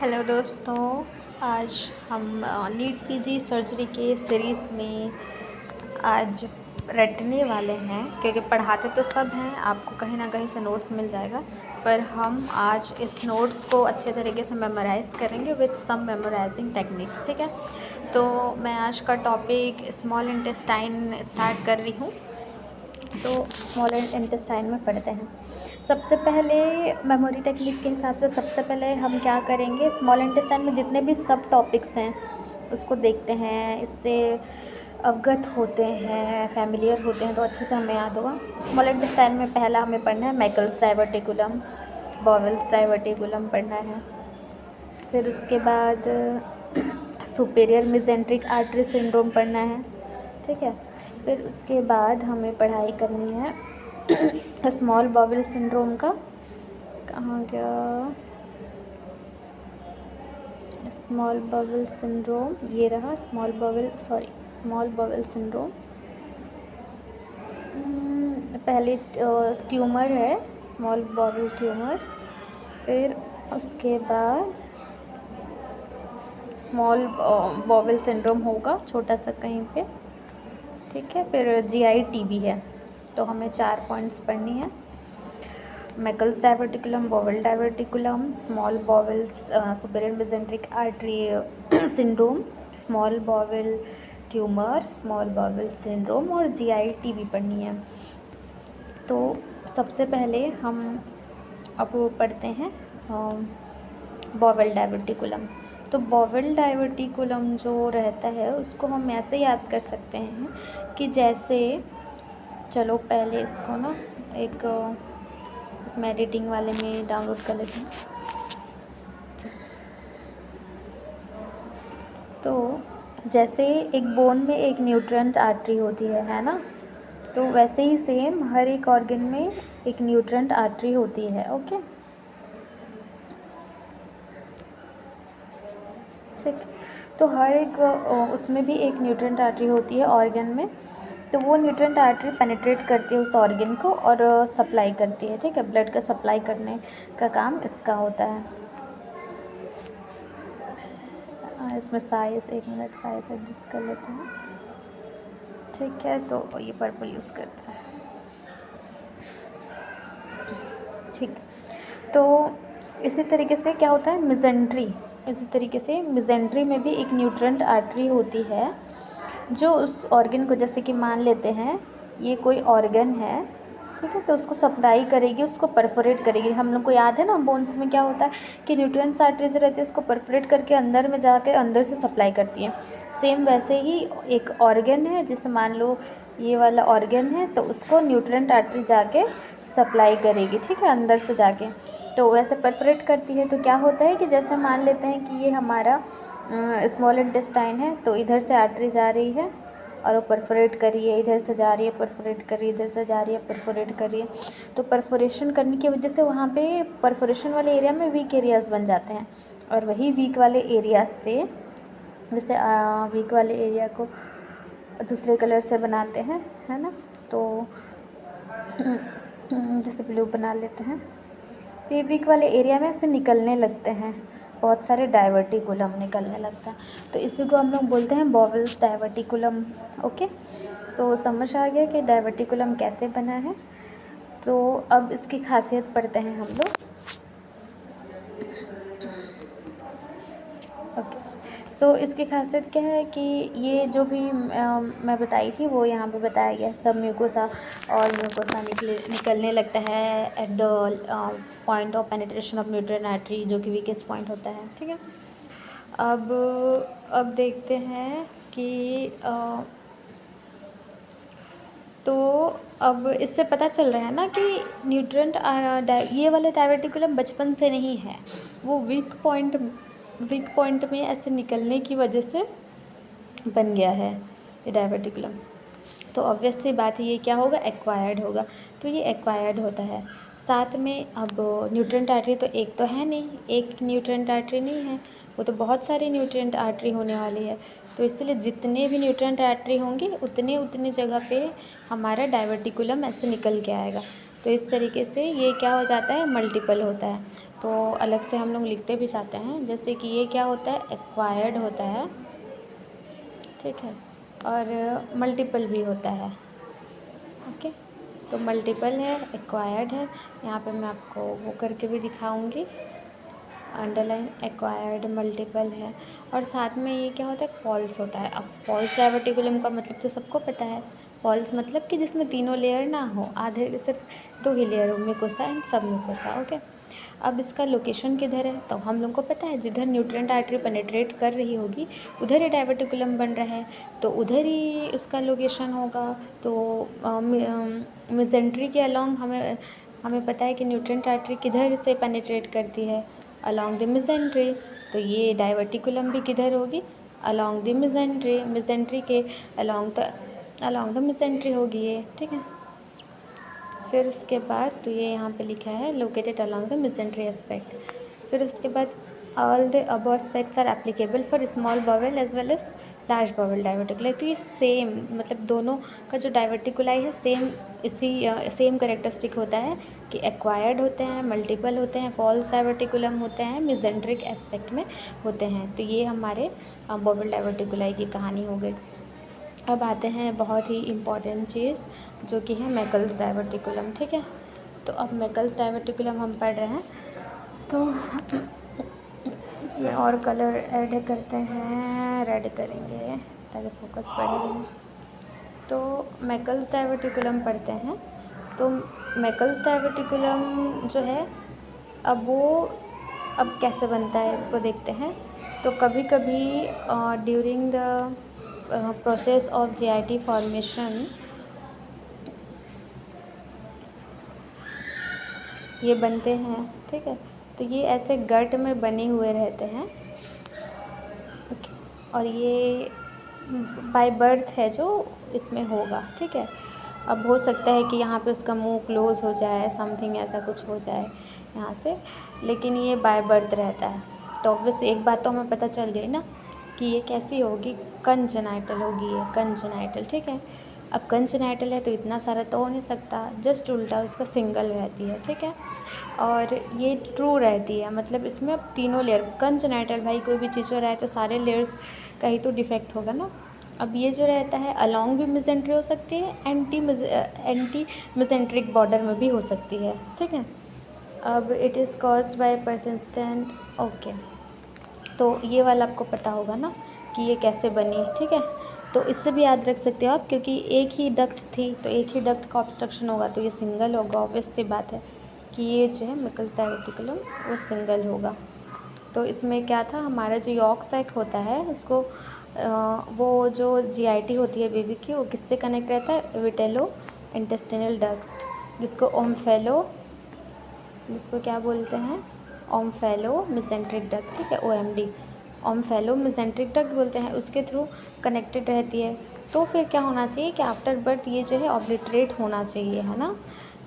Hello दोस्तों, आज हम नीट पीजी सर्जरी के सीरीज़ में आज रटने वाले हैं, क्योंकि पढ़ाते तो सब हैं, आपको कहीं ना कहीं से नोट्स मिल जाएगा, पर हम आज इस नोट्स को अच्छे तरीके से मेमोराइज़ करेंगे विद सम मेमोराइजिंग टेक्निक्स। ठीक है, तो मैं आज का टॉपिक स्मॉल इंटेस्टाइन स्टार्ट कर रही हूँ। तो स्मॉल इंटेस्टाइन में पढ़ते हैं। सबसे पहले मेमोरी टेक्निक के हिसाब से सबसे पहले हम क्या करेंगे, स्मॉल इंटेस्टाइन में जितने भी सब टॉपिक्स हैं उसको देखते हैं, इससे अवगत होते हैं, फैमिलियर होते हैं, तो अच्छे से हमें याद होगा। स्मॉल इंटेस्टाइन में पहला हमें पढ़ना है मैकल्स डाइवर्टिकुलम, बॉवेल्स डाइवर्टिकुलम पढ़ना है। फिर उसके बाद सुपीरियर मेसेंट्रिक आर्टरी सिंड्रोम पढ़ना है। ठीक है, फिर उसके बाद हमें पढ़ाई करनी है स्मॉल बॉवेल सिंड्रोम का। कहाँ गया स्मॉल बॉवेल सिंड्रोम, ये रहा स्मॉल बॉवेल सिंड्रोम। पहले ट्यूमर है, स्मॉल बॉवेल ट्यूमर, फिर उसके बाद स्मॉल बॉवेल सिंड्रोम होगा छोटा सा कहीं पे। ठीक है, फिर जीआई टीबी है। तो हमें 4 पॉइंट्स पढ़नी है, Meckel's diverticulum, bowel diverticulum, small bowel superior mesenteric artery syndrome, small bowel tumour, small bowel syndrome और जीआई टीबी पढ़नी है। तो सबसे पहले हम अब पढ़ते हैं बॉवेल डाइवर्टिकुलम। तो बॉवेल डाइवर्टिकुलम जो रहता है उसको हम ऐसे याद कर सकते हैं कि जैसे, चलो पहले इसको ना एक इसमें एडिटिंग वाले में डाउनलोड कर लेते हैं। तो जैसे एक बोन में एक न्यूट्रेंट आर्टरी होती है ना, तो वैसे ही सेम हर एक ऑर्गन में एक न्यूट्रेंट आर्टरी होती है। ओके, ठीक। तो हर एक उसमें भी एक न्यूट्रेंट आर्टरी होती है ऑर्गन में, तो वो न्यूट्रेंट आर्टरी पेनिट्रेट करती है उस ऑर्गन को और सप्लाई करती है। ठीक है, ब्लड का सप्लाई करने का काम इसका होता है। इसमें साइज, 1 मिनट, साइज एडजस्ट कर लेते हैं। ठीक है, तो ये पर्पल यूज़ करते हैं। ठीक, तो इसी तरीके से क्या होता है मिजेंट्री, इसी तरीके से मिजेंट्री में भी एक न्यूट्रेंट आर्टरी होती है जो उस ऑर्गन को, जैसे कि मान लेते हैं ये कोई ऑर्गन है, ठीक है, तो उसको सप्लाई करेगी, उसको परफोरेट करेगी। हम लोग को याद है ना बोन्स में क्या होता है कि न्यूट्रिएंट्स आर्टरी जो रहती है उसको परफोरेट करके अंदर में जाके अंदर से सप्लाई करती है। सेम वैसे ही एक ऑर्गन है, जैसे मान लो ये वाला ऑर्गन है, तो उसको न्यूट्रिएंट आर्टरी जाके सप्लाई करेगी। ठीक है, अंदर से जाके तो वैसे परफोरेट करती है। तो क्या होता है कि जैसे मान लेते हैं कि ये हमारा स्मॉल इंटेस्टाइन है, तो इधर से आर्टरी जा रही है और वो परफोरेट कर रही है, इधर से जा रही है, परफोरेट कर रही है, इधर से जा रही है, परफोरेट कर रही है। तो परफोरेशन करने की वजह से वहाँ पे परफोरेशन वाले एरिया में वीक एरियाज़ बन जाते हैं, और वही वीक वाले एरिया से, जैसे वीक वाले एरिया को दूसरे कलर से बनाते हैं, है ना, तो जैसे ब्लू बना लेते हैं, तो ये वीक वाले एरिया में से निकलने लगते हैं, बहुत सारे डाइवर्टिकुलम निकलने लगता है, तो इसी को हम लोग बोलते हैं बॉवेल्स डाइवर्टिकुलम। ओके, सो समझ आ गया कि डाइवर्टिकुलम कैसे बना है। तो अब इसकी खासियत पढ़ते हैं हम लोग। ओके, सो इसकी खासियत क्या है कि ये जो भी मैं बताई थी वो यहाँ पे बताया गया, सब म्यूकोसा और म्यूकोसा निकलने लगता है at the point of penetration of nutrient artery, जो कि वीकेस्ट पॉइंट होता है। ठीक है, अब देखते हैं कि तो अब इससे पता चल रहा है ना कि न्यूट्रिएंट ये वाले डाइवर्टिकुलम बचपन से नहीं है, वो वीक पॉइंट में ऐसे निकलने की वजह से बन गया है ये डाइवर्टिकुलम। तो ऑब्वियस सी बात है ये क्या होगा, एक्वायर्ड होगा। तो ये एक्वायर्ड होता है। साथ में अब न्यूट्रिएंट आर्टरी तो एक तो है नहीं, एक न्यूट्रिएंट आर्टरी नहीं है, वो तो बहुत सारी न्यूट्रिएंट आर्टरी होने वाली है। तो इसलिए जितने भी न्यूट्रिएंट आर्टरी होंगे उतने जगह पे हमारा डाइवर्टिकुलम ऐसे निकल के आएगा। तो इस तरीके से ये क्या हो जाता है, मल्टीपल होता है। तो अलग से हम लोग लिखते भी जाते हैं। जैसे कि ये क्या होता है, एक्वायर्ड होता है, ठीक है, और मल्टीपल भी होता है। ओके, तो मल्टीपल है, एक्वायर्ड है। यहाँ पे मैं आपको वो करके भी दिखाऊंगी, अंडरलाइन। एक्वायर्ड, मल्टीपल है, और साथ में ये क्या होता है, फॉल्स होता है। अब फॉल्स डाइवर्टिकुलम का मतलब तो सबको पता है। फॉल्स मतलब कि जिसमें तीनों लेयर ना हो, आधे सिर्फ 2 ही लेयर हो, म्यूकोसा एंड सब म्यूकोसा। ओके, अब इसका लोकेशन किधर है, तो हम लोग को पता है जिधर न्यूट्रिएंट आर्टरी पेनिट्रेट कर रही होगी उधर ही डाइवर्टिकुलम बन रहा है, तो उधर ही उसका लोकेशन होगा। तो मेसेंट्री के अलॉन्ग हमें हमें पता है कि न्यूट्रिएंट आर्टरी किधर से पेनिट्रेट करती है, अलॉन्ग द मेसेंट्री। तो ये डाइवर्टिकुलम भी किधर होगी, अलॉन्ग द मेसेंट्री। मेसेंट्री के अलॉन्ग द मेसेंट्री होगी ये, ठीक है। फिर उसके बाद तो ये यहाँ पे लिखा है located along the mesentery aspect. फिर उसके बाद all the above aspects are applicable for small bowel as well as large bowel diverticula. तो ये सेम, मतलब दोनों का जो डाइवर्टिकुलाई है सेम, इसी सेम करेक्टरिस्टिक होता है कि एक्वायर्ड होते हैं, मल्टीपल होते हैं, फॉल्स डाइवर्टिकुलम होते हैं, मेसेंट्रिक एस्पेक्ट में होते हैं। तो ये हमारे बाउल डाइवर्टिकुलाई की कहानी हो गई। अब आते हैं बहुत ही इम्पॉर्टेंट चीज़ जो कि है मैकल्स डाइवर्टिकुलम, ठीक है। तो अब मैकल्स डाइवर्टिकुलम हम पढ़ रहे हैं, तो इसमें और कलर ऐड करते हैं, रेड करेंगे ताकि फोकस बढ़े। तो मैकल्स डाइवर्टिकुलम पढ़ते हैं। तो मैकल्स डाइवर्टिकुलम जो है, अब कैसे बनता है इसको देखते हैं। तो कभी कभी during the process of GIT formation ये बनते हैं, ठीक है। तो ये ऐसे गट में बने हुए रहते हैं, ओके, और ये बाय बर्थ है जो इसमें होगा, ठीक है। अब हो सकता है कि यहाँ पे उसका मुंह क्लोज हो जाए, समथिंग ऐसा कुछ हो जाए यहाँ से, लेकिन ये बाय बर्थ रहता है। तो ऑब्वियस एक बात तो हमें पता चल गई ना कि ये कैसी होगी, कंजेनाइटल होगी ये, कंजेनाइटल, ठीक है। अब कंजेनाइटल है तो इतना सारा तो हो नहीं सकता, जस्ट उल्टा उसका सिंगल रहती है, ठीक है। और ये ट्रू रहती है, मतलब इसमें अब तीनों लेयर कंजेनाइटल, भाई कोई भी चीज़ हो रहा है तो सारे लेयर्स का ही तो डिफेक्ट होगा ना। अब ये जो रहता है अलॉन्ग भी मेसेंट्री हो सकती है, एंटी मेसेंट्रिक बॉर्डर में भी हो सकती है, ठीक है। अब it is caused by persistent, okay, तो ये वाला आपको पता होगा ना कि ये कैसे बनी, ठीक है। तो इससे भी याद रख सकते हो आप, क्योंकि एक ही डक्ट थी तो एक ही डक्ट का ऑब्स्ट्रक्शन होगा तो ये सिंगल होगा, ऑब्वियस सी बात है कि ये जो है मैकल्स डाइवर्टिकुलम वो सिंगल होगा। तो इसमें क्या था, हमारा जो यॉर्क सैक होता है उसको वो जो जीआईटी होती है बेबी की, वो किससे कनेक्ट रहता है, विटेलो इंटेस्टिनल डक्ट, जिसको क्या बोलते हैं, ओम्फेलो मेसेंट्रिक डक्ट, ठीक है, ओएमडी, ओम्फेलो मेसेंट्रिक डक्ट बोलते हैं, उसके थ्रू कनेक्टेड रहती है। तो फिर क्या होना चाहिए कि आफ्टर बर्थ ये जो है ऑब्लिटरेट होना चाहिए, है ना।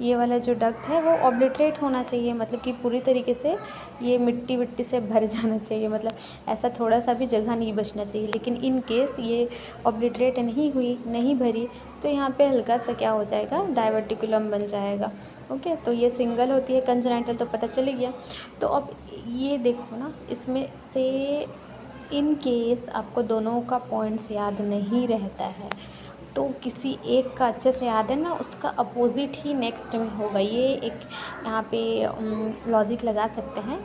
ये वाला जो डक्ट है वो ऑब्लिटरेट होना चाहिए, मतलब कि पूरी तरीके से ये मिट्टी विट्टी से भर जाना चाहिए, मतलब ऐसा थोड़ा सा भी जगह नहीं बचना चाहिए। लेकिन इन केस ये ऑब्लिटरेट नहीं हुई, नहीं भरी, तो यहाँ पे हल्का सा क्या हो जाएगा, डाइवर्टिकुलम बन जाएगा, ओके। तो ये सिंगल होती है, कंजेनाइटल तो पता चल गया। तो अब ये देखो ना, इसमें से इन केस आपको दोनों का पॉइंट्स याद नहीं रहता है तो किसी एक का अच्छे से याद है ना, उसका अपोजिट ही नेक्स्ट में होगा। ये एक यहाँ पे लॉजिक लगा सकते हैं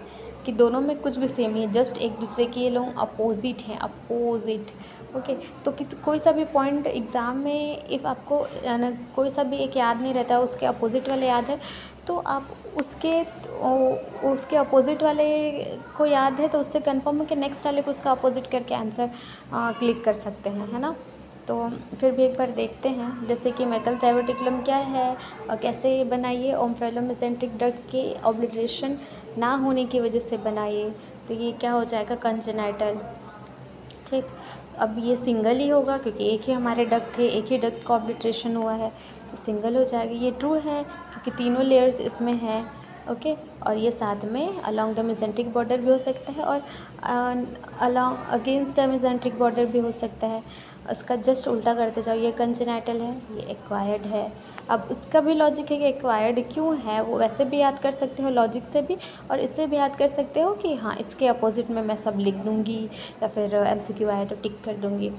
कि दोनों में कुछ भी सेम नहीं है, जस्ट एक दूसरे के ये लोग अपोजिट हैं, अपोजिट, ओके। तो कोई सा भी पॉइंट एग्ज़ाम में इफ़ आपको कोई सा भी एक याद नहीं रहता है, उसके अपोजिट वाले याद है, तो आप उसके अपोजिट वाले को याद है तो उससे कंफर्म है कि नेक्स्ट वाले को उसका अपोजिट करके आंसर क्लिक कर सकते हैं, है ना। तो फिर भी एक बार देखते हैं, जैसे कि मैकल्स डाइवर्टिकुलम क्या है और कैसे बनाइए, ओम्फेलो मेसेंट्रिक डक्ट के ऑब्लिटरेशन ना होने की वजह से बनाइए। तो ये क्या हो जाएगा, कंजेनाइटल, ठीक। अब ये सिंगल ही होगा क्योंकि एक ही हमारे डक्ट थे, एक ही डक्ट का ऑब्लिटरेशन हुआ है तो सिंगल हो जाएगी। ये ट्रू है क्योंकि तीनों लेयर्स इसमें हैं, ओके। और ये साथ में अलॉन्ग द मेसेंट्रिक बॉर्डर भी हो सकता है और along against the mesenteric border भी हो सकता है। इसका जस्ट उल्टा करते जाओ, ये कंजेनाइटल है, ये एक्वायर्ड है, अब उसका भी लॉजिक है कि एक्वायर्ड क्यों है, वो वैसे भी याद कर सकते हो लॉजिक से भी, और इससे भी याद कर सकते हो कि हाँ इसके अपोजिट में मैं सब लिख दूँगी, या फिर MCQ आया तो टिक कर दूँगी।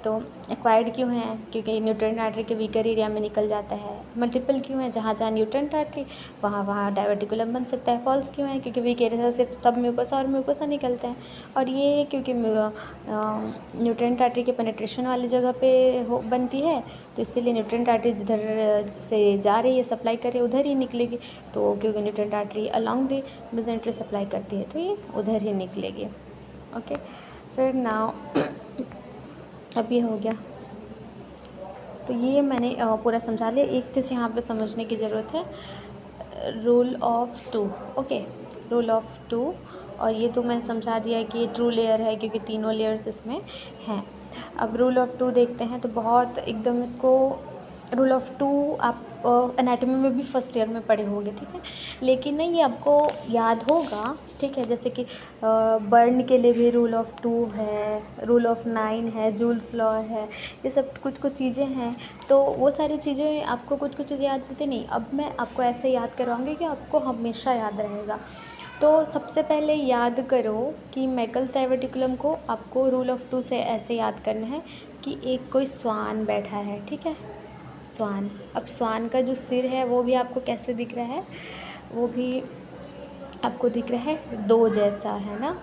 तो एक्वायर्ड क्यों है, क्योंकि न्यूट्रेंट आर्टरी के वीकर एरिया में निकल जाता है। मल्टीपल क्यों है, जहाँ जहाँ न्यूट्रेंट आर्टरी वहाँ डायवर्टिकुलम बन सकता है। फॉल्स क्यों है, क्योंकि वीक एरिया से सब म्यूकोसा और म्यूकोसा निकलता है, और ये क्योंकि न्यूट्रेंट आर्टरी के पेनिट्रेशन वाली जगह पे बनती है, तो इसीलिए न्यूट्रेंट आर्टरी जिधर से जा रही है सप्लाई कर रही है उधर ही निकलेगी। तो क्योंकि nutrient artery along the mesentery supply करती है तो ये उधर ही निकलेगी। ओके, फिर नाउ अब ये हो गया, तो ये मैंने पूरा समझा लिया। एक चीज़ यहाँ पे समझने की ज़रूरत है, rule of 2। Okay, rule of 2, और ये तो मैं समझा दिया कि ये ट्रू लेयर है क्योंकि तीनों लेयर्स इसमें हैं। अब रूल ऑफ 2 देखते हैं, तो बहुत एकदम इसको रूल ऑफ 2 आप एनाटॉमी में भी फर्स्ट ईयर में पढ़े होंगे, ठीक है, लेकिन नहीं ये आपको याद होगा, ठीक है। जैसे कि बर्न के लिए भी रूल ऑफ 2 है, रूल ऑफ 9 है, जूल्स लॉ है, ये सब कुछ कुछ चीज़ें हैं। तो वो सारी चीज़ें आपको कुछ कुछ चीज़ें याद रहती नहीं, अब मैं आपको ऐसे याद करवाऊँगी कि आपको हमेशा याद रहेगा। तो सबसे पहले याद करो कि मैकल्स डायवर्टिकुलम को आपको रूल ऑफ 2 से ऐसे याद करना है कि एक कोई स्वान बैठा है, ठीक है, स्वान। अब स्वान का जो सिर है वो भी आपको कैसे दिख रहा है, वो भी आपको दिख रहा है 2 जैसा, है ना,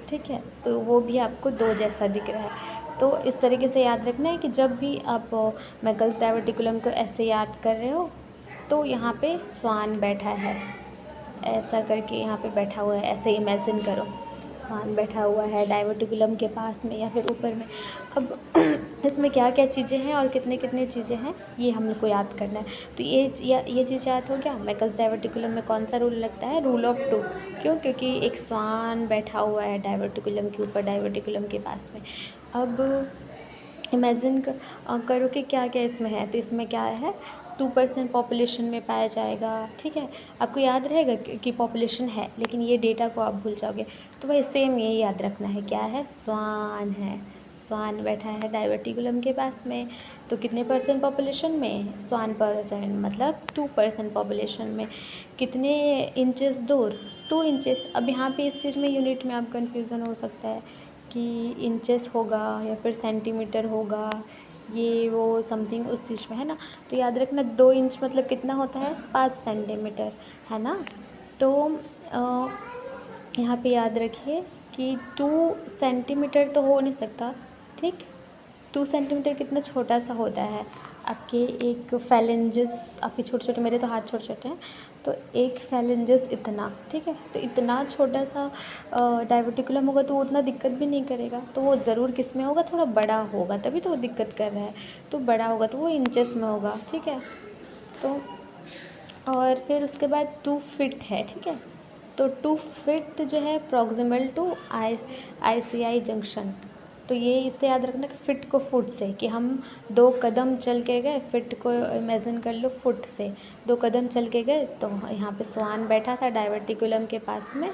ठीक है, तो वो भी आपको 2 जैसा दिख रहा है। तो इस तरीके से याद रखना है कि जब भी आप मैकल्स डायवर्टिकुलम को ऐसे याद कर रहे हो तो यहाँ पे स्वान बैठा है, ऐसा करके यहाँ पे बैठा हुआ है, ऐसे इमेजिन करो स्वान बैठा हुआ है डायवर्टिकुलम के पास में या फिर ऊपर में। अब इसमें क्या क्या चीज़ें हैं और कितने कितने चीज़ें हैं ये हम लोग को याद करना है। तो ये चीज़ याद हो गया। मैकल्स डायवर्टिकुलम में कौन सा रूल लगता है, रूल ऑफ 2। क्यों, क्योंकि एक स्वान बैठा हुआ है डायवर्टिकुलम के ऊपर, डायवर्टिकुलम के पास में। अब इमेजिन करो कि क्या क्या इसमें है, तो इसमें क्या है, 2% पॉपुलेशन में पाया जाएगा, ठीक है। आपको याद रहेगा कि पॉपुलेशन है, लेकिन ये डेटा को आप भूल जाओगे। तो वही सेम यही याद रखना है, क्या है, स्वान है, स्वान बैठा है डायवर्टिकुलम के पास में। तो कितने परसेंट पॉपुलेशन में, स्वान परसेंट मतलब 2% पॉपुलेशन में। कितने इंचेस दूर, 2 इंचेस। अब यहाँ पे इस चीज़ में यूनिट में आप कन्फ्यूज़न हो सकता है कि इंचेस होगा या फिर सेंटीमीटर होगा, ये वो समथिंग उस चीज़ में है ना। तो याद रखना 2 इंच मतलब कितना होता है, 5 सेंटीमीटर, है ना। तो यहाँ पे याद रखिए कि 2 सेंटीमीटर तो हो नहीं सकता, ठीक। 2 सेंटीमीटर कितना छोटा सा होता है, आपके एक फैलेंजेस, आपके छोटे छोटे, मेरे तो हाथ छोटे छोटे हैं, तो एक फैलेंजेस इतना, ठीक है। तो इतना छोटा सा डायवर्टिकुलम होगा तो वो उतना दिक्कत भी नहीं करेगा, तो वो ज़रूर किस में होगा, थोड़ा बड़ा होगा, तभी तो वो दिक्कत कर रहा है। तो बड़ा होगा तो वो इंचेस में होगा, ठीक है। तो और फिर उसके बाद 2 फीट है, ठीक है। तो 2 फीट जो है प्रॉक्सिमल टू ICI जंक्शन। तो ये इससे याद रखना कि फिट को फुट से, कि हम 2 कदम चल के गए, फिट को इमेजिन कर लो फुट से, 2 कदम चल के गए तो यहाँ पे स्वान बैठा था डायवर्टिकुलम के पास में।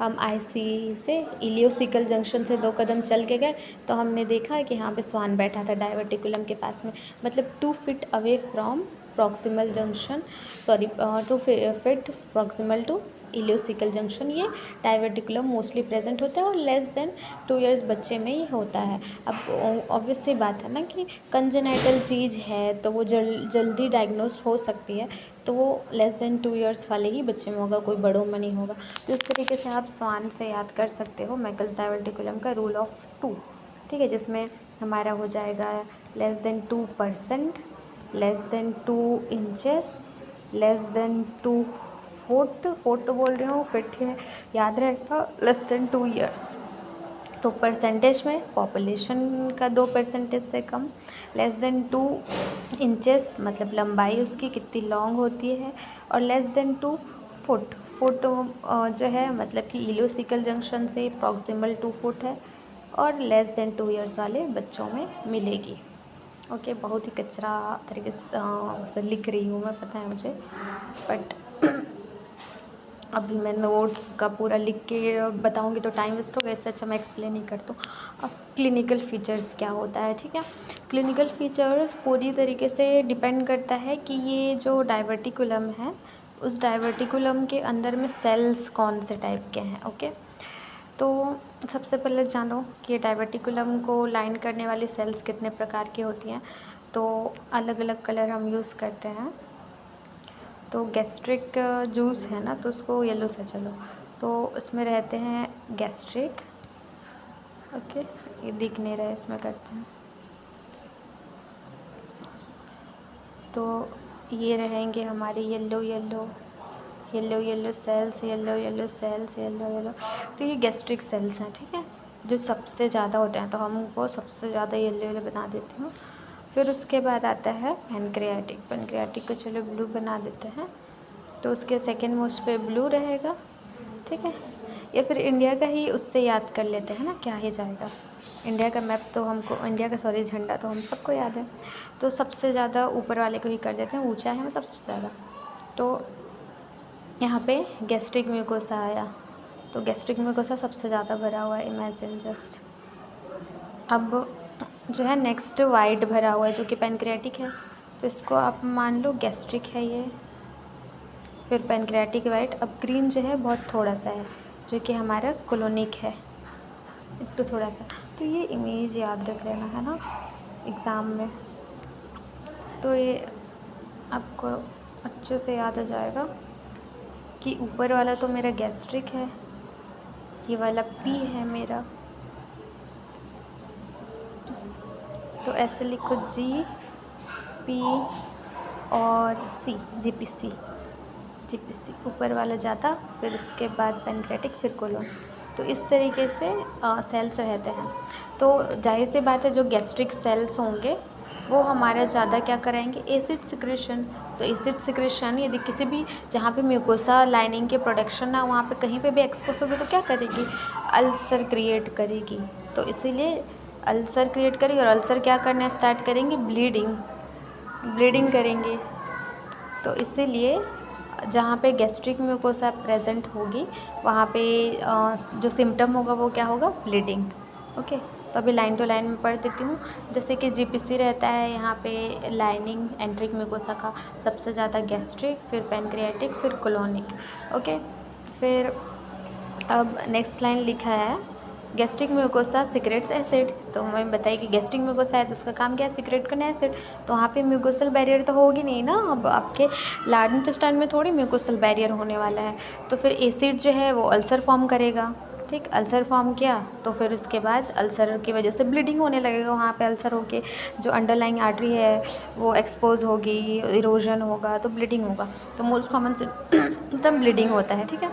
हम IC से इलियोसिकल जंक्शन से 2 कदम चल के गए तो हमने देखा कि यहाँ पे स्वान बैठा था डायवर्टिकुलम के पास में, मतलब 2 feet away from proximal junction, sorry 2 feet proximal to ileocecal junction. ये डायवर्टिकुलम मोस्टली प्रेजेंट होता है और लेस देन 2 इयर्स बच्चे में ही होता है। अब ऑब्वियस सी बात है ना कि कंजेनाइटल चीज़ है तो वो जल्दी डायग्नोज हो सकती है, तो वो लेस देन 2 इयर्स वाले ही बच्चे में होगा, कोई बड़ों में नहीं होगा। तो इस तरीके से आप स्वान से याद कर सकते हो मैकल्स डायवर्टिकुलम का रूल ऑफ 2, ठीक है, जिसमें हमारा हो जाएगा less than 2%, less than 2 inches, less than 2 foot बोल रही हूँ, फिट है याद रहेगा, लेस देन 2 इयर्स। तो परसेंटेज में पॉपुलेशन का 2% से कम, लेस देन 2 इंचेस मतलब लंबाई उसकी कितनी लॉन्ग होती है, और लेस देन 2 फुट जो है मतलब कि इलियोसिकल जंक्शन से प्रॉक्सिमल 2 फुट है, और लेस देन 2 इयर्स वाले बच्चों में मिलेगी। ओके, बहुत ही कचरा तरीके से लिख रही हूँ मैं, पता है मुझे, बट अभी मैं नोट्स का पूरा लिख के बताऊंगी तो टाइम वेस्ट होगा, इससे अच्छा मैं एक्सप्लेन ही कर दूँ। अब क्लिनिकल फीचर्स क्या होता है, ठीक है। क्लिनिकल फीचर्स पूरी तरीके से डिपेंड करता है कि ये जो डाइवर्टिकुलम है, उस डाइवर्टिकुलम के अंदर में सेल्स कौन से टाइप के हैं, ओके। तो सबसे पहले जानो कि डाइवर्टिकुलम को लाइन करने वाली सेल्स कितने प्रकार की होती हैं। तो अलग अलग कलर हम यूज़ करते हैं। तो गैस्ट्रिक जूस है ना, तो उसको येलो से चलो, तो इसमें रहते हैं गैस्ट्रिक, ओके। ये दिख नहीं रहा है, इसमें करते हैं। तो ये रहेंगे हमारे yellow yellow yellow yellow cells, yellow yellow cells, yellow yellow. तो ये गैस्ट्रिक सेल्स हैं, ठीक है, जो सबसे ज़्यादा होते हैं। तो हम उनको सबसे ज़्यादा येलो येलो बना देती हूँ। फिर उसके बाद आता है पैनक्रियाटिक। पैनक्रियाटिक को चलो ब्लू बना देते हैं। तो उसके सेकेंड मोस्ट पे ब्लू रहेगा, ठीक है। या फिर इंडिया का ही उससे याद कर लेते हैं ना, क्या ही जाएगा। इंडिया का मैप तो हमको, इंडिया का सॉरी झंडा तो हम सबको याद है। तो सबसे ज़्यादा ऊपर वाले को ही कर देते हैं, ऊंचा है मतलब सबसे ज़्यादा। तो यहाँ पे गैस्ट्रिक म्यूकोसा आया, तो गैस्ट्रिक म्यूकोसा सबसे ज़्यादा भरा हुआ है, इमेजिन जस्ट। अब जो है नेक्स्ट वाइट भरा हुआ है, जो कि पैनक्रियाटिक है। तो इसको आप मान लो गैस्ट्रिक है ये, फिर पैनक्रियाटिक वाइट। अब ग्रीन जो है बहुत थोड़ा सा है, जो कि हमारा कोलोनिक है, तो थोड़ा सा। तो ये इमेज याद रख लेना है ना एग्ज़ाम में, तो ये आपको अच्छे से याद आ जाएगा कि ऊपर वाला तो मेरा गैस्ट्रिक है, ये वाला पी है मेरा। तो ऐसे लिखो जी पी और सी, जीपीसी। जीपीसी ऊपर वाला ज़्यादा, फिर उसके बाद पैनक्रेटिक, फिर कोलोन। तो इस तरीके से सेल्स रहते हैं। तो जाहिर सी बात है, जो गैस्ट्रिक सेल्स होंगे वो हमारा ज़्यादा क्या कराएंगे, एसिड सिक्रेशन। तो एसिड सिक्रेशन यदि किसी भी, जहाँ पे म्यूकोसा लाइनिंग के प्रोडक्शन ना, वहाँ पे कहीं पे भी एक्सपोज होगी तो क्या करेगी, अल्सर क्रिएट करेगी। तो इसीलिए अल्सर क्रिएट करेगी, और अल्सर क्या करना स्टार्ट करेंगे, ब्लीडिंग करेंगे। तो इसीलिए जहाँ पे गैस्ट्रिक म्यूकोसा प्रेजेंट होगी, वहाँ पे जो सिम्टम होगा वो क्या होगा, ब्लीडिंग, ओके। तो अभी लाइन टू लाइन में पढ़ देती हूँ। जैसे कि जीपीसी रहता है यहाँ पे लाइनिंग एंट्रिक म्यूकोसा का, सबसे ज़्यादा गैस्ट्रिक, फिर पैनक्रियाटिक, फिर कोलोनिक, ओके। फिर अब नेक्स्ट लाइन लिखा है गैस्ट्रिक म्यूकोसा सिक्रेट्स एसिड। तो हमें बताइए कि गैस्ट्रिक म्यूकोसा है तो उसका काम क्या है, सिक्रेट करना एसिड। तो वहाँ पे म्यूकोसल बैरियर तो होगी नहीं ना, अब आपके लार्ज इंटेस्टाइन में थोड़ी म्यूकोसल बैरियर होने वाला है। तो फिर एसिड जो है वो अल्सर फॉर्म करेगा, ठीक। अल्सर फॉर्म किया तो फिर उसके बाद अल्सर की वजह से ब्लीडिंग होने लगेगा, वहाँ पे अल्सर होके जो अंडरलाइंग आर्टरी है वो एक्सपोज होगी, इरोजन होगा तो ब्लीडिंग होगा। तो मोस्ट कॉमन सिम्टम ब्लीडिंग होता है, ठीक है।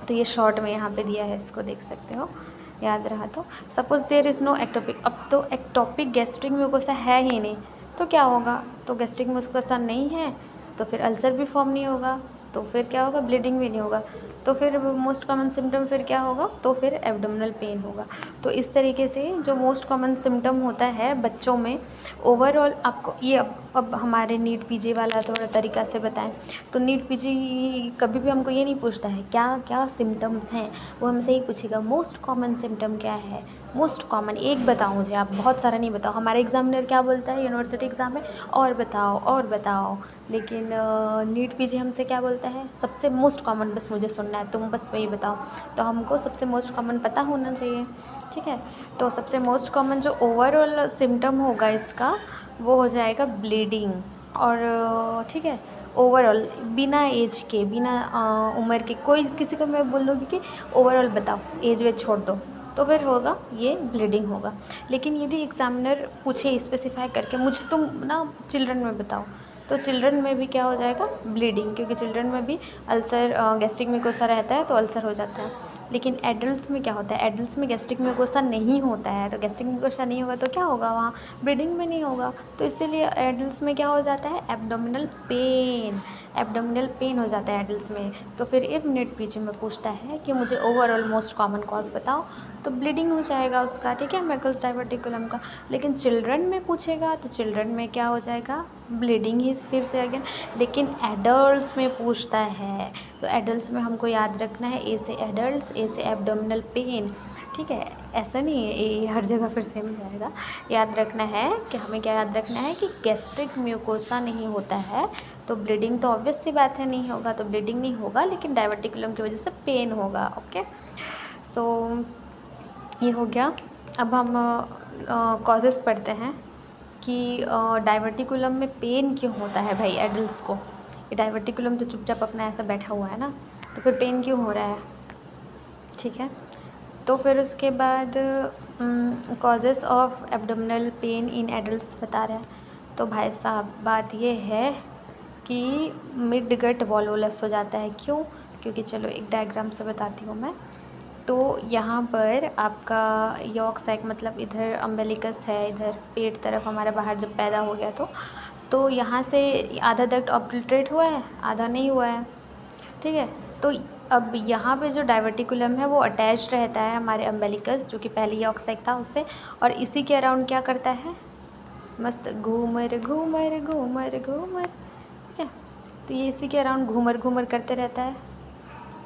तो ये शॉर्ट में यहाँ पे दिया है, इसको देख सकते हो, याद रहा तो। Suppose there is no ectopic, अब तो एक्टोपिक गैस्ट्रिक म्यूकोसा है ही नहीं, तो क्या होगा, तो गैस्ट्रिक म्यूकोसा नहीं है तो फिर अल्सर भी फॉर्म नहीं होगा, तो फिर क्या होगा, ब्लीडिंग भी नहीं होगा। तो फिर मोस्ट कॉमन सिम्टम फिर क्या होगा, तो फिर एब्डोमिनल पेन होगा। तो इस तरीके से जो मोस्ट कॉमन सिम्टम होता है बच्चों में ओवरऑल, आपको ये अब हमारे नीट पीजी वाला थोड़ा तरीका से बताएं। तो नीट पीजी कभी भी हमको ये नहीं पूछता है क्या क्या सिम्टम्स हैं, वो हमसे ही पूछेगा मोस्ट कॉमन सिम्टम क्या है, मोस्ट कॉमन एक बताओ मुझे, आप बहुत सारा नहीं बताओ। हमारे एग्जामिनर क्या बोलता है यूनिवर्सिटी एग्ज़ाम में, और बताओ और बताओ। लेकिन नीट पीजी हमसे क्या बोलता है, सबसे मोस्ट कॉमन बस मुझे सुनना है, तुम बस वही बताओ। तो हमको सबसे मोस्ट कॉमन पता होना चाहिए, ठीक है। तो सबसे मोस्ट कॉमन जो ओवरऑल सिम्टम होगा इसका, वो हो जाएगा ब्लीडिंग। और ठीक है, ओवरऑल बिना एज के, बिना उम्र के, कोई किसी को मैं बोल दूँगी कि ओवरऑल बताओ, एज वेज छोड़ दो, तो फिर होगा ये ब्लीडिंग होगा। लेकिन यदि एग्ज़ामिनर पूछे स्पेसिफाई करके मुझे तुम ना चिल्ड्रन में बताओ, तो चिल्ड्रन में भी क्या हो जाएगा, ब्लीडिंग, क्योंकि चिल्ड्रन में भी अल्सर गैस्ट्रिक म्यूकोसा रहता है तो अल्सर हो जाता है। लेकिन एडल्ट्स में क्या होता है, एडल्ट्स में गैस्ट्रिक म्यूकोसा नहीं होता है, तो गैस्ट्रिक म्यूकोसा नहीं होगा तो क्या होगा, वहाँ ब्लीडिंग में नहीं होगा। तो इसीलिए एडल्ट्स में क्या हो जाता है, एब्डोमिनल पेन। एब्डोमिनल पेन हो जाता है एडल्ट्स में। तो फिर इफ नेट पीजी में पूछता है कि मुझे ओवरऑल मोस्ट कॉमन कॉज बताओ, तो ब्लीडिंग हो जाएगा उसका, ठीक है, मैकल्स डाइवर्टिकुलम का। लेकिन चिल्ड्रन में पूछेगा तो चिल्ड्रन में क्या हो जाएगा, ब्लीडिंग ही फिर से अगेन। लेकिन एडल्ट्स में पूछता है तो एडल्ट्स में हमको याद रखना है ए से एडल्ट्स, ए से एब्डोमिनल पेन, ठीक है। ऐसा नहीं है ये हर जगह फिर सेम जाएगा। याद रखना है कि हमें क्या याद रखना है कि गैस्ट्रिक म्यूकोसा नहीं होता है तो ब्लीडिंग तो ऑब्वियस सी बात है नहीं होगा, तो ब्लीडिंग नहीं होगा, लेकिन डाइवर्टिकुलम की वजह से पेन होगा। ओके, सो ये हो गया। अब हम कॉजेज़ पढ़ते हैं कि डाइवर्टिकुलम में पेन क्यों होता है भाई एडल्ट्स को। ये डाइवर्टिकुलम तो चुपचाप अपना ऐसा बैठा हुआ है ना, तो फिर पेन क्यों हो रहा है, ठीक है। तो फिर उसके बाद causes of abdominal pain in adults बता रहे हैं। तो भाई साहब बात ये है कि मिड गट वॉल्वुलस हो जाता है। क्यों? क्योंकि चलो एक डायग्राम से बताती हूँ मैं। तो यहाँ पर आपका यॉर्क सैक मतलब इधर अम्बिलिकस है, इधर पेट तरफ हमारा बाहर जब पैदा हो गया तो यहाँ से आधा डक्ट ऑब्टरेट हुआ है, आधा नहीं हुआ है, ठीक है। तो अब यहाँ पे जो डाइवर्टिकुलम है वो अटैच रहता है हमारे अम्बिलिकस, जो कि पहले यॉर्क सैक था उससे, और इसी के अराउंड क्या करता है, मस्त घूमर घूमर घूमर घूमर, ठीक है। तो ये इसी के अराउंड घूमर घूमर करते रहता है,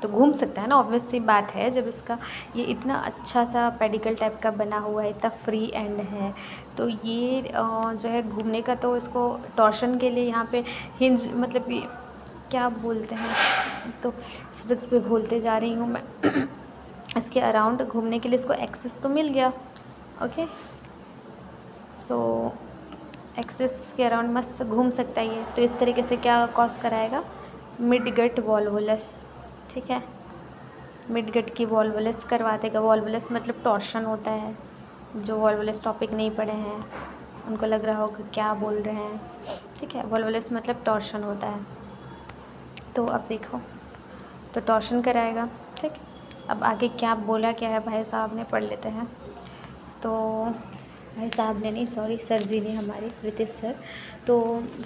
तो घूम सकता है ना, ऑब्वियस सी बात है। जब इसका ये इतना अच्छा सा पेडिकल टाइप का बना हुआ है, इतना फ्री एंड है, तो ये जो है घूमने का, तो इसको टॉर्शन के लिए यहाँ पे हिंज मतलब ये क्या बोलते हैं, तो फिज़िक्स पे भूलते जा रही हूँ मैं इसके अराउंड घूमने के लिए इसको एक्सेस तो मिल गया। ओके, सो एक्सेस के अराउंड मस्त घूम सकता है ये। तो इस तरीके से क्या कॉज कराएगा, मिड गट वॉल्वुलस, ठीक है। मिड गट की वॉल्वुलस करवा देगा। वॉल्वुलस मतलब टॉर्शन होता है। जो वॉल्वुलस टॉपिक नहीं पढ़े हैं उनको लग रहा होगा क्या बोल रहे हैं, ठीक है। वॉल्वुलस मतलब टॉर्शन होता है। तो अब देखो, तो टॉर्शन कराएगा, ठीक। अब आगे क्या बोला क्या है भाई साहब ने, पढ़ लेते हैं। तो भाई साहब ने नहीं, सॉरी सर जी ने, हमारे रितेश सर। तो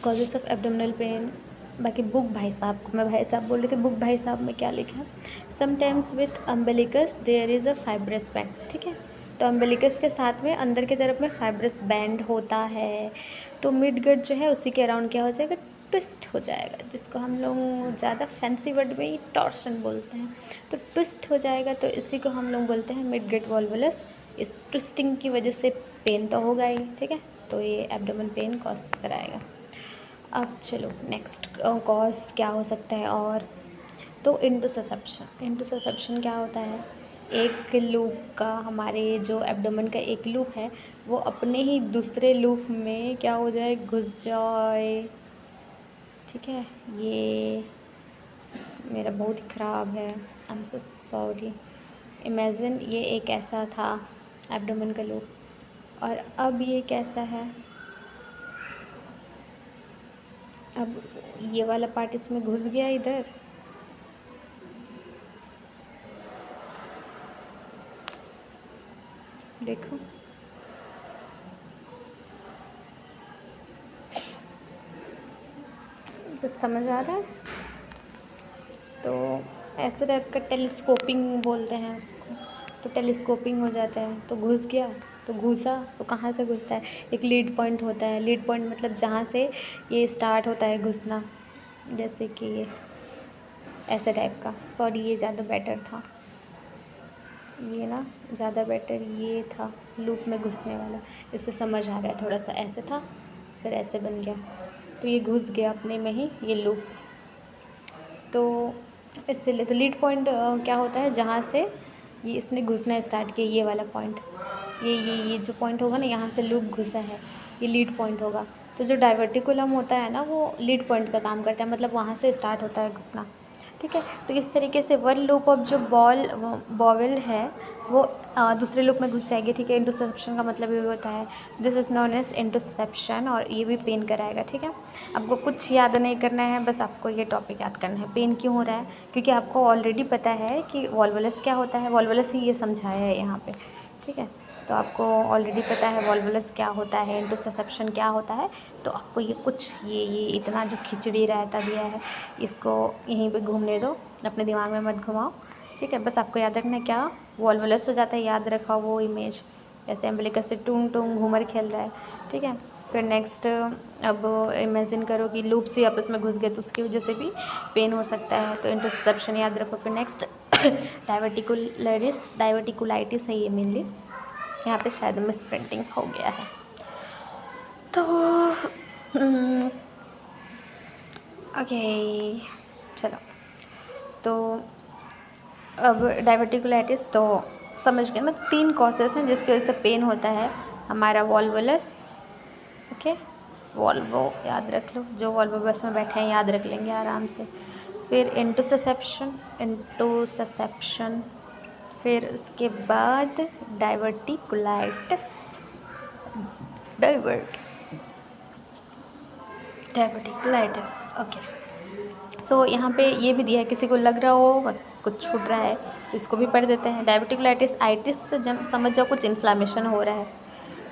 कॉजेस ऑफ एब्डोमिनल पेन, बाकी बुक भाई साहब को मैं भाई साहब बोल रही थी, बुक भाई साहब में क्या लिखा है, sometimes with umbilicus there is a fibrous band, ठीक है। तो अम्बिलिकस के साथ में अंदर की तरफ में फाइब्रस बैंड होता है। तो मिड गट जो है उसी के अराउंड क्या हो जाएगा, ट्विस्ट हो जाएगा, जिसको हम लोग ज़्यादा फैंसी वर्ड में ही टॉर्शन बोलते हैं। तो ट्विस्ट हो जाएगा, तो इसी को हम लोग बोलते हैं मिड गट वॉल्वुलस। इस ट्विस्टिंग की वजह से पेन तो होगा ही, ठीक है। तो ये एब्डोमेन पेन कॉज कराएगा। अब चलो नेक्स्ट कॉज क्या हो सकता है और, तो इंटुससेप्शन। इंटुससेप्शन क्या होता है, एक लूप का, हमारे जो एब्डोमेन का एक लूप है वो अपने ही दूसरे लूप में क्या हो जाए, घुस जाए, ठीक है। ये मेरा बहुत ही ख़राब है, I am so sorry. Imagine ये एक ऐसा था एब्डोमेन का लूप, और अब ये कैसा है, अब ये वाला पार्ट इसमें घुस गया इधर, देखो कुछ समझ आ रहा है। तो ऐसे टाइप का टेलीस्कोपिंग बोलते हैं उसको। तो टेलीस्कोपिंग हो जाता है, तो घुस गया, तो घुसा, तो कहाँ से घुसता है, एक लीड पॉइंट होता है। लीड पॉइंट मतलब जहाँ से ये स्टार्ट होता है घुसना, जैसे कि ये ऐसे टाइप का, सॉरी ये ज़्यादा बेटर था, ये ना ज़्यादा बेटर ये था लूप में घुसने वाला, इससे समझ आ गया। थोड़ा सा ऐसे था फिर ऐसे बन गया, तो ये घुस गया अपने में ही ये लूप। तो इसलिए तो लीड पॉइंट क्या होता है, जहाँ से ये इसने घुसना स्टार्ट किया, ये वाला पॉइंट, ये जो पॉइंट होगा ना, यहाँ से लूप घुसा है, ये लीड पॉइंट होगा। तो जो डाइवर्टिकुलम होता है ना वो लीड पॉइंट का काम करता है, मतलब वहाँ से स्टार्ट होता है घुसना, ठीक है। तो इस तरीके से वन लूप ऑफ जो बॉवल है वो दूसरे लूप में घुस जाएगी, ठीक है। इंटरसेप्शन का मतलब ये होता है, this is known as intussusception, और ये भी पेन कराएगा, ठीक है। आपको कुछ याद नहीं करना है, बस आपको ये टॉपिक याद करना है, पेन क्यों हो रहा है, क्योंकि आपको ऑलरेडी पता है कि वॉल्वुलस क्या होता है, वॉल्वुलस ही ये समझाया है यहाँ पे, ठीक है। तो आपको ऑलरेडी पता है वॉल्वुलस क्या होता है, इंटरसेप्शन क्या होता है। तो आपको ये कुछ ये इतना जो खिचड़ी रायता दिया है इसको यहीं पे घूमने दो, अपने दिमाग में मत घुमाओ, ठीक है। बस आपको याद रखना है क्या वॉल्वुलस हो जाता है, याद रखा वो इमेज, जैसे एम्बिलिकस से टूंग टूंग घूमर खेल रहा है, ठीक है। फिर नेक्स्ट अब इमेजिन करो कि लूप से आपस में घुस गए तो उसकी वजह से भी पेन हो सकता है, तो इंटरसेप्शन याद रखो। फिर नेक्स्ट डाइवर्टिकुलाइटिस है ये मेनली, यहाँ पे शायद मिस प्रिंटिंग हो गया है। तो ओके चलो, तो अब डाइवर्टिकुलाइटिस तो समझ गए ना, 3 कॉजेस हैं जिसकी वजह से पेन होता है। हमारा वॉल्वुलस, ओके, वॉल्वो याद रख लो, जो वॉल्वो बस में बैठे हैं याद रख लेंगे आराम से। फिर इंटरसेप्शन, फिर उसके बाद डाइवर्टिकुलाइटिस, ओके। सो यहाँ पे ये भी दिया है, किसी को लग रहा हो कुछ छूट रहा है इसको भी पढ़ देते हैं। डाइवर्टिकुलाइटिस आइटिस से समझ जाओ कुछ इन्फ्लामेशन हो रहा है,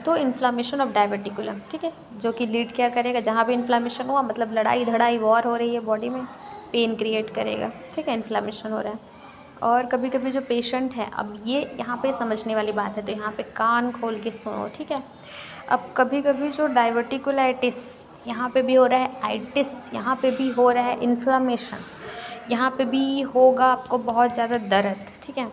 तो इन्फ्लामेशन ऑफ डाइवर्टिकुलम, ठीक है, जो कि लीड क्या करेगा, जहाँ भी इन्फ्लामेशन हुआ मतलब लड़ाई धड़ाई वॉर हो रही है बॉडी में, पेन क्रिएट करेगा, ठीक है, इन्फ्लामेशन हो रहा है। और कभी कभी जो पेशेंट है, अब ये यहाँ पे समझने वाली बात है, तो यहाँ पे कान खोल के सुनो, ठीक है। अब कभी कभी जो डाइवर्टिकुलाइटिस यहाँ पे भी हो रहा है, आइटिस यहाँ पे भी हो रहा है, इन्फ्लामेशन यहाँ पे भी होगा, आपको बहुत ज़्यादा दर्द, ठीक है।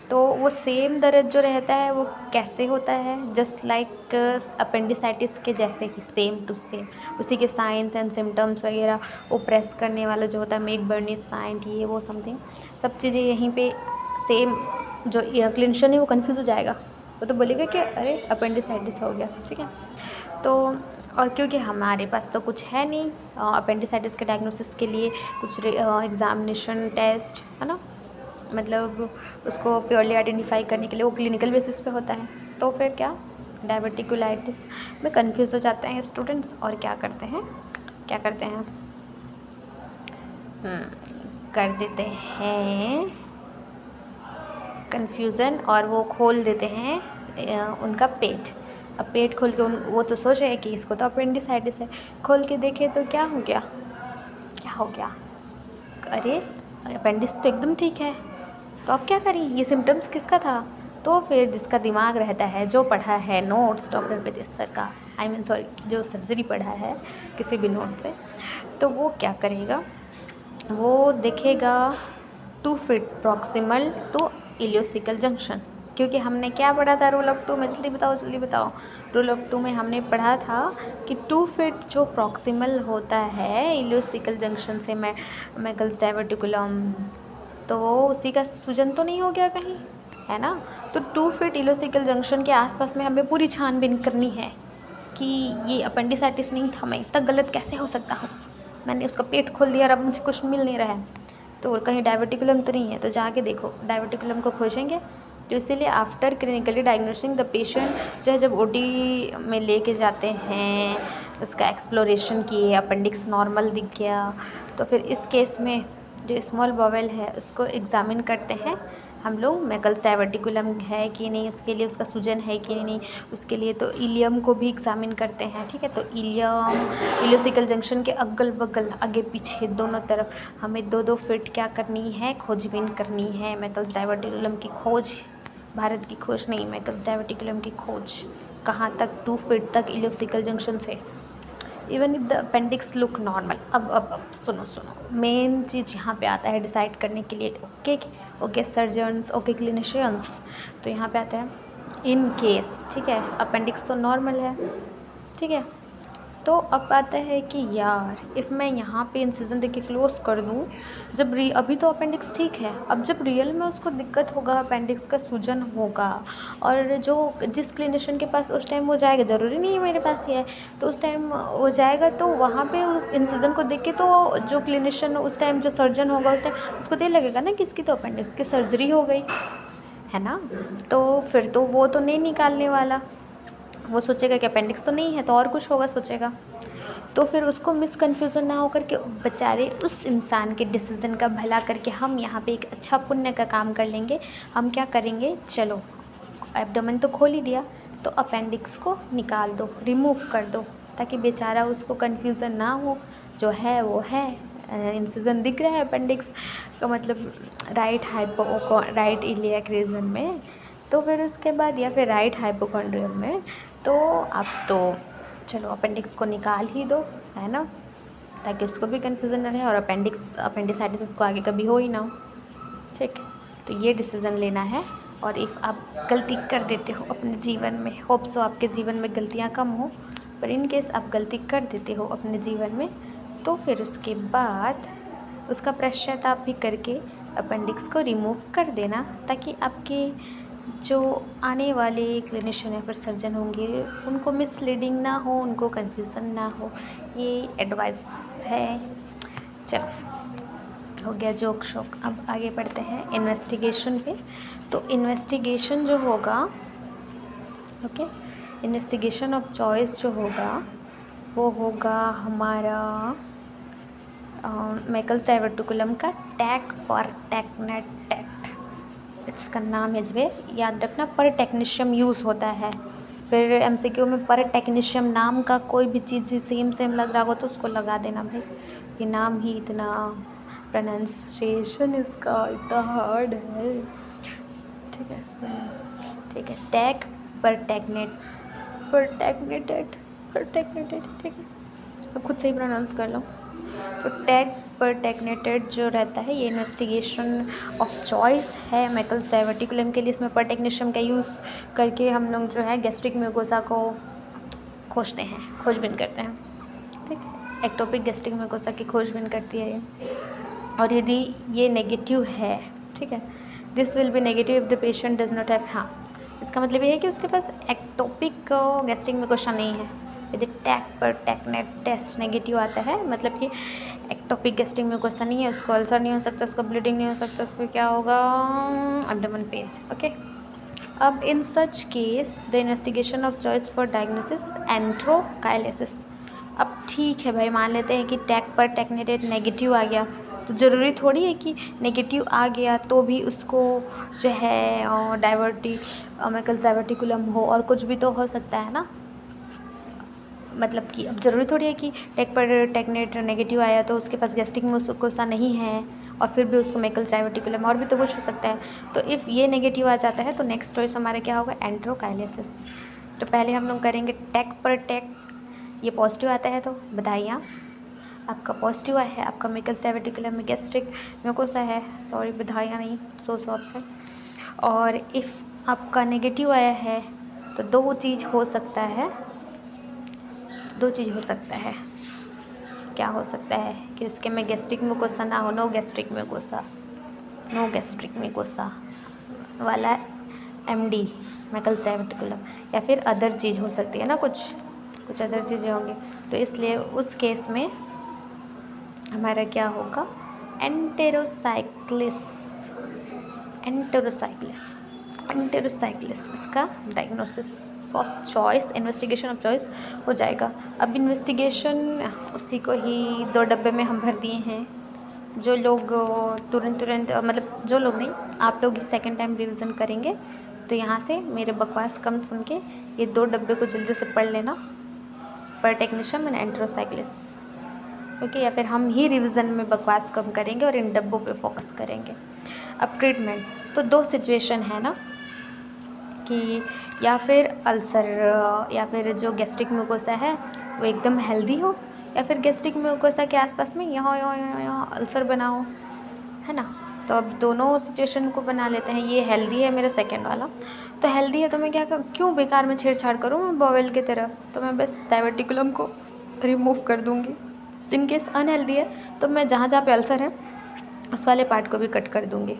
तो वो सेम दर्द जो रहता है वो कैसे होता है, जस्ट लाइक अपेंडिसाइटिस के जैसे ही, सेम टू सेम उसी के साइंस एंड सिम्टम्स वगैरह, वो प्रेस करने वाला जो होता है मेक बर्निश साइन, ये वो समथिंग सब चीज़ें यहीं पे सेम। जो क्लिनिशियन है वो कंफ्यूज हो जाएगा, वो तो बोलेगा कि अरे अपेंडिसाइटिस हो गया, ठीक है। तो और क्योंकि हमारे पास तो कुछ है नहीं अपेंडिसाइटिस के डायग्नोसिस के लिए कुछ एग्ज़ामिनेशन टेस्ट है ना, मतलब उसको प्योरली आइडेंटिफाई करने के लिए वो क्लिनिकल बेसिस पे होता है। तो फिर क्या डाइवर्टिकुलाइटिस में कंफ्यूज हो जाते हैं स्टूडेंट्स, और क्या करते हैं कर देते हैं कन्फ्यूज़न, और वो खोल देते हैं उनका पेट। अब पेट खोल के वो तो सोच रहे हैं कि इसको तो अपेंडिसाइटिस है, खोल के देखे तो क्या हो गया, अरे अपेंडिक्स तो एकदम ठीक है, तो अब क्या करें, ये सिम्टम्स किसका था। तो फिर जिसका दिमाग रहता है, जो पढ़ा है नोट्स डॉक्टर प्रीति सर का, जो सर्जरी पढ़ा है किसी भी नोट से, तो वो क्या करेगा, वो देखेगा 2 feet proximal to ileocecal junction. क्योंकि हमने क्या पढ़ा था रूल ऑफ 2 में, जल्दी बताओ, रूल ऑफ 2 में हमने पढ़ा था कि 2 फीट जो प्रॉक्सिमल होता है इलियोसिकल जंक्शन से मैकल्स डाइवर्टिकुलम, तो उसी का सूजन तो नहीं हो गया कहीं, है ना। तो 2 फीट इलियोसिकल जंक्शन के आसपास में हमें पूरी छानबीन करनी है कि ये अपेंडिसाइटिस नहीं था, मैं इतना गलत कैसे हो सकता हूँ, मैंने उसका पेट खोल दिया और अब मुझे कुछ मिल नहीं रहा है, तो कहीं डाइवर्टिकुलम तो नहीं है। तो जाके देखो डाइवर्टिकुलम को खोजेंगे, तो इसीलिए after clinically diagnosing the patient जो है, जब ओटी में लेके जाते हैं, उसका एक्सप्लोरेशन किए, अपेंडिक्स नॉर्मल दिख गया, तो फिर इस केस में जो स्मॉल बॉवेल है उसको एग्ज़ामिन करते हैं हम लोग, मैकल्स डाइवर्टिकुलम है कि नहीं, उसके लिए उसका सूजन है कि नहीं, उसके लिए तो इलियम को भी एग्ज़ामिन करते हैं, ठीक है। तो इलियोसिकल जंक्शन के अगल बगल आगे पीछे दोनों तरफ हमें 2-2 फीट क्या करनी है, खोजबीन करनी है, मैकल्स डाइवर्टिकुलम की खोज, भारत की खोज नहीं, मैकल्स डाइवर्टिकुलम की खोज, कहाँ तक 2 फीट तक इलियोसिकल जंक्शन से, even if the appendix look normal. अब सुनो, मेन चीज़ यहाँ पे आता है डिसाइड करने के लिए, ओके सर्जन्स, ओके क्लिनिशियंस, तो यहाँ पे आता है इन केस, ठीक है, अपेंडिक्स तो नॉर्मल है, ठीक है। तो अब आता है कि यार इफ़ मैं यहाँ पे इंसिजन देके क्लोज कर दूँ, जब अभी तो अपेंडिक्स ठीक है, अब जब रियल में उसको दिक्कत होगा, अपेंडिक्स का सूजन होगा, और जो जिस क्लिनिशियन के पास उस टाइम वो जाएगा, ज़रूरी नहीं है मेरे पास ही है, तो उस टाइम वो जाएगा, तो वहाँ पे इंसिजन को देख के तो जो क्लिनिशियन उस टाइम, जो सर्जन होगा उस टाइम, उसको तो ये लगेगा ना कि इसकी तो अपेंडिक्स की सर्जरी हो गई है ना। तो फिर तो वो तो नहीं निकालने वाला, वो सोचेगा कि अपेंडिक्स तो नहीं है, तो और कुछ होगा सोचेगा। तो फिर उसको मिसकन्फ्यूज़न ना होकर के बेचारे उस इंसान के डिसीज़न का भला करके हम यहाँ पे एक अच्छा पुण्य का काम कर लेंगे। हम क्या करेंगे, चलो एब्डोमेन तो खोल ही दिया, तो अपेंडिक्स को निकाल दो, रिमूव कर दो, ताकि बेचारा उसको कन्फ्यूज़न ना हो। जो है वो है, इंसिजन दिख रहा है अपेंडिक्स का, मतलब राइट इलियक रीजन में, तो फिर उसके बाद या फिर राइट हाइपोकॉन्ड्रियम में, तो आप तो चलो अपेंडिक्स को निकाल ही दो, है ना, ताकि उसको भी कन्फ्यूज़न ना रहे और अपेंडिसाइटिस उसको आगे कभी हो ही ना हो। ठीक, तो ये डिसीज़न लेना है। और इफ़ आप गलती कर देते हो अपने जीवन में, होप सो आपके जीवन में गलतियाँ कम हो, पर इन केस आप गलती कर देते हो अपने जीवन में, तो फिर उसके बाद उसका पश्चाताप भी करके अपेंडिक्स को रिमूव कर देना, ताकि आपके जो आने वाले क्लिनिशियन या फिर सर्जन होंगे उनको मिसलीडिंग ना हो, उनको कन्फ्यूज़न ना हो। ये एडवाइस है। चलो, हो गया जोक शोक। अब आगे बढ़ते हैं इन्वेस्टिगेशन पे। तो इन्वेस्टिगेशन जो होगा, ओके, इन्वेस्टिगेशन ऑफ चॉइस जो होगा वो होगा हमारा मैकल्स डाइवर्टिकुलम का टैक पर टेक्नेटेट, इसका नाम है जब याद रखना, पर टेक्नीशियम यूज़ होता है। फिर एमसीक्यू में पर टेक्नीशियम नाम का कोई भी चीज़ सेम लग रहा हो तो उसको लगा देना भाई, ये नाम ही इतना, प्रोनाउंसिएशन इसका इतना हार्ड है। ठीक है, ठीक है, टैग पर टेक्नेटेड, ठीक है, अब खुद से ही प्रोनाउंस कर लो। तो टैग पर टेक्नेटेड जो रहता है, ये इन्वेस्टिगेशन ऑफ चॉइस है मैकल्स डाइवर्टिकुलम के लिए। इसमें पर टेक्नीशियम का यूज़ करके हम लोग जो है गैस्ट्रिक म्यूकोसा को खोजबीन करते हैं। ठीक है, एक्टोपिक गैस्ट्रिक म्यूकोसा की खोजबीन करती है ये। और यदि ये नेगेटिव है, ठीक है, this will be negative if the patient does not have, हाँ, इसका मतलब ये है कि उसके पास एक्टोपिक गैस्ट्रिक म्यूकोसा नहीं है। यदि टैग पर टेक्नेट टेस्ट नेगेटिव आता है, मतलब कि एक्टोपिक गैस्ट्रिक म्यूकोसा नहीं है, उसको अल्सर नहीं हो सकता, उसको ब्लीडिंग नहीं हो सकता, उसको क्या होगा, एब्डोमेन पेन। ओके, अब in such case the investigation of choice for diagnosis एंथ्रोकाइलेसिस। अब ठीक है भाई, मान लेते हैं कि टैग पर टेक्नेटेड नेगेटिव आ गया, तो ज़रूरी थोड़ी है कि नेगेटिव आ गया तो भी उसको जो है मैकल्स डाइवर्टिकुलम हो, और कुछ भी तो हो सकता है ना। मतलब कि अब ज़रूरी थोड़ी है कि टैग पर टेक्नेट नेगेटिव आया तो उसके पास गैस्ट्रिक म्यूकोसा नहीं है और फिर भी उसको मैकल्स डाइवर्टिकुलम, और भी तो कुछ हो सकता है। तो इफ़ ये नेगेटिव आ जाता है तो नेक्स्ट चॉइस हमारा क्या होगा, एंथ्रोकाइलेसिस। तो पहले हम लोग करेंगे टैग पर टैग, ये पॉजिटिव आता है तो बधाइयाँ, आपका पॉजिटिव आया है, आपका मैकल्स डाइवर्टिकुलम में गैस्ट्रिक म्यूकोसा है, सॉरी बधाइयाँ नहीं, सो से। और इफ़ आपका नेगेटिव आया है तो दो चीज़ हो सकता है, क्या हो सकता है कि उसके में गैस्ट्रिक म्यूकोसा ना हो, नो गैस्ट्रिक म्यूकोसा वाला एमडी मैकल्स डाइवर्टिकुलम, या फिर अदर चीज़ हो सकती है ना, कुछ अदर चीज़ें होंगी। तो इसलिए उस केस में हमारा क्या होगा, एंटेरोसाइक्लिस इसका diagnosis of choice, investigation of choice हो जाएगा। अब इन्वेस्टिगेशन उसी को ही 2 डब्बे में हम भर दिए हैं। जो लोग तुरंत मतलब जो लोग नहीं, आप लोग इस सेकेंड टाइम रिवीजन करेंगे तो यहाँ से मेरे बकवास कम सुन के ये 2 डब्बे को जल्दी से पढ़ लेना, पर टेक्नीशियम एंड एंटेरोसाइक्लिस। ओके, या फिर हम ही रिवीजन में बकवास कम करेंगे और इन डब्बों पे फोकस करेंगे। अब ट्रीटमेंट, तो 2 सिचुएशन है ना, कि या फिर अल्सर, या फिर जो गैस्ट्रिक म्यूकोसा है वो एकदम हेल्दी हो, या फिर गैस्ट्रिक म्यूकोसा के आसपास में यहाँ अल्सर बना हो, है ना। तो अब दोनों सिचुएशन को बना लेते हैं। ये हेल्दी है मेरा सेकेंड वाला, तो हेल्दी है तो मैं क्यों बेकार में छेड़छाड़ करूँ मैं बॉवेल की तरह, तो मैं बस डाइवर्टिकुलम को रिमूव कर दूँगी। इन केस अनहेल्दी है तो मैं जहाँ पे अल्सर है उस वाले पार्ट को भी कट कर दूँगी,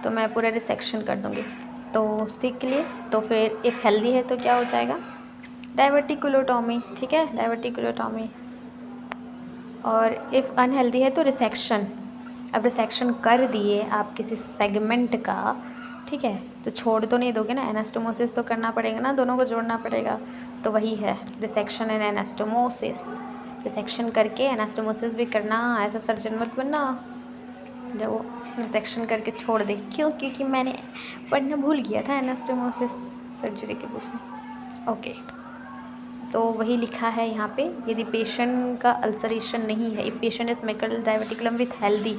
तो मैं पूरा रिसेक्शन कर दूँगी। तो सीख के लिए, तो फिर इफ़ हेल्दी है तो क्या हो जाएगा, डाइवर्टिकुलोटॉमी, ठीक है, डाइवर्टिकुलोटॉमी। और इफ़ अनहेल्दी है तो रिसेक्शन। अब रिसेक्शन कर दिए आप किसी सेगमेंट का, ठीक है, तो छोड़ तो नहीं दोगे ना, एनास्टोमोसिस तो करना पड़ेगा ना, दोनों को जोड़ना पड़ेगा। तो वही है रिसेक्शन एंड एनास्टोमोसिस। रिसेक्शन करके एनास्टोमोसिस भी करना, ऐसा सर्जन मत बनना जो रिसेक्शन करके छोड़ दे। क्यों? क्योंकि मैंने पढ़ना भूल गया था एनास्टोमोसिस सर्जरी के बुक में। ओके, तो वही लिखा है यहाँ पे, यदि पेशेंट का अल्सरेशन नहीं है, if patient is Meckel diverticulum with healthy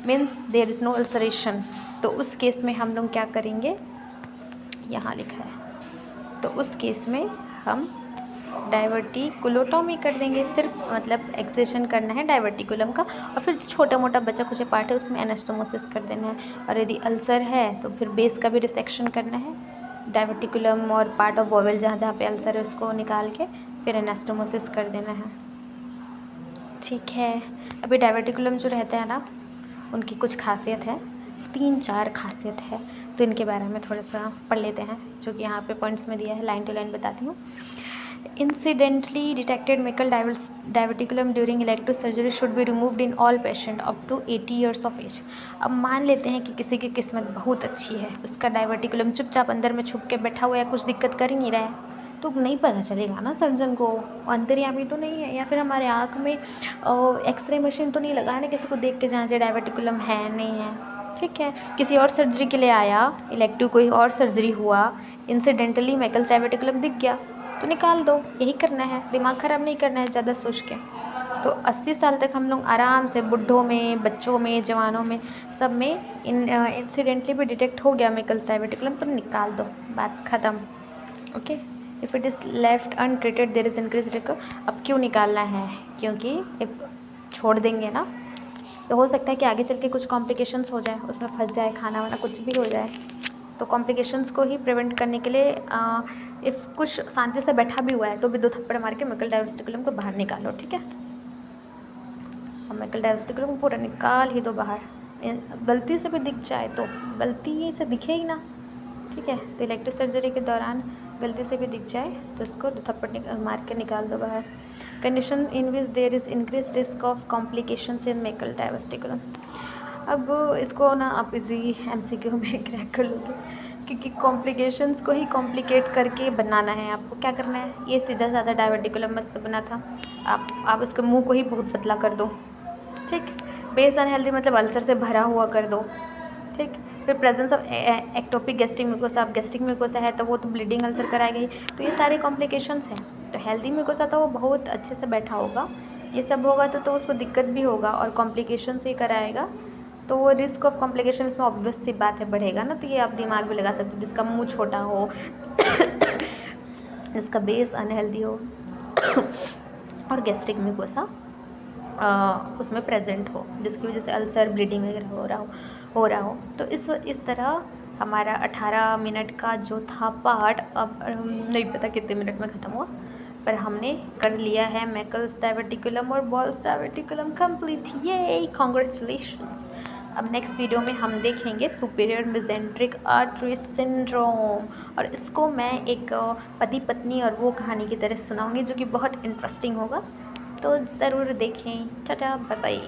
means there is no ulceration, तो उस केस में हम लोग क्या करेंगे, यहाँ लिखा है, तो उस केस में हम डाइवर्टिकुलोटोमी कर देंगे। सिर्फ मतलब एक्सेशन करना है डाइवर्टिकुलम का, और फिर छोटा मोटा बचा कुछ पार्ट है उसमें एनास्टोमोसिस कर देना है। और यदि अल्सर है तो फिर बेस का भी रिसेक्शन करना है, डाइवर्टिकुलम और पार्ट ऑफ बॉवेल जहाँ जहाँ पे अल्सर है उसको निकाल के फिर एनास्टोमोसिस कर देना है। ठीक है, अभी डाइवर्टिकुलम जो रहते हैं ना, उनकी कुछ खासियत है, 3-4 खासियत है, तो इनके बारे में थोड़ा सा पढ़ लेते हैं, जो कि यहाँ पे पॉइंट्स में दिया है, लाइन टू लाइन बताती हूँ। Incidentally detected Meckel diverticulum during elective surgery should be removed in all patient up to 80 years of age. अब मान लेते हैं कि किसी की किस्मत बहुत अच्छी है, उसका डाइवर्टिकुलम चुपचाप अंदर में छुप के बैठा हुआ है, कुछ दिक्कत कर ही नहीं रहा है, तो नहीं पता चलेगा ना सर्जन को, अंतर्यामी तो नहीं है, या फिर हमारे आँख में एक्सरे मशीन तो नहीं लगा है ना किसी को देख के जाँच डाइवर्टिकुलम है नहीं है। ठीक है, किसी और सर्जरी के लिए आया, इलेक्टिव कोई और सर्जरी हुआ, इंसिडेंटली मेकल डाइवर्टिकुलम दिख गया तो निकाल दो, यही करना है, दिमाग ख़राब नहीं करना है ज़्यादा सोच के। तो 80 साल तक हम लोग आराम से, बुढ़ों में, बच्चों में, जवानों में, सब में इंसिडेंटली भी डिटेक्ट हो गया मेकल डाइवर्टिकुलम तो निकाल दो, बात ख़त्म। Okay, if it is left untreated there is increase risk. अब क्यों निकालना है? क्योंकि इफ छोड़ देंगे ना तो हो सकता है कि आगे चल के कुछ कॉम्प्लिकेशंस हो जाए, उसमें फंस जाए, खाना वाना कुछ भी हो जाए, तो कॉम्प्लिकेशंस को ही प्रिवेंट करने के लिए इफ़ कुछ शांति से बैठा भी हुआ है तो भी 2 थप्पड़ मार के मेकल डाइवर्टिकुलम को बाहर निकालो। ठीक है, अब मेकल डाइवर्टिकुलम को पूरा निकाल ही दो बाहर। गलती से भी दिख जाए तो, गलती से दिखे ही ना, ठीक है, तो इलेक्टिव सर्जरी के दौरान गलती से भी दिख जाए तो उसको 2 थप्पड़ मार के निकाल दो बाहर। Condition in which there is increase risk of complications in Meckel diverticulum. अब इसको ना आप इजी MCQ में क्रैक कर लोगे, क्योंकि कॉम्प्लिकेशंस को ही कॉम्प्लिकेट करके बनाना है। आपको क्या करना है, ये सीधा साधा डाइवर्टिकुलम मस्त बना था, आप उसके मुंह को ही बहुत पतला कर दो। ठीक, बेस अनहेल्दी मतलब अल्सर से भरा हुआ कर दो। ठीक, फिर presence of ectopic gastric mucosa, अब गैस्ट्रिक म्यूकोसा है तो वो तो ब्लीडिंग अल्सर कराएगा ही, तो ये सारे कॉम्प्लिकेशंस हैं। तो हेल्दी म्यूकोसा तो वो बहुत अच्छे से बैठा होगा, ये सब होगा तो उसको दिक्कत भी होगा और कॉम्प्लिकेशन से कराएगा, तो वो रिस्क ऑफ कॉम्प्लिकेशन इसमें ऑब्वियस सी बात है बढ़ेगा ना। तो ये आप दिमाग में लगा सकते हो, जिसका मुंह छोटा हो जिसका बेस अनहेल्दी हो और गैस्ट्रिक म्यूकोसा उसमें प्रेजेंट हो, जिसकी वजह से अल्सर, ब्लीडिंग वगैरह हो रहा हो। तो इस तरह हमारा 18 मिनट का जो था पार्ट, अब नहीं पता कितने मिनट में ख़त्म हुआ, पर हमने कर लिया है मेकल्स डाइवर्टिकुलम और बॉल्स डाइवर्टिकुलम कंप्लीट। ये कॉन्ग्रेचुलेशंस। अब नेक्स्ट वीडियो में हम देखेंगे सुपीरियर मेसेंट्रिक आर्टरी सिंड्रोम, और इसको मैं एक पति पत्नी और वो कहानी की तरह सुनाऊंगी, जो कि बहुत इंटरेस्टिंग होगा, तो ज़रूर देखें। Tata, bye bye.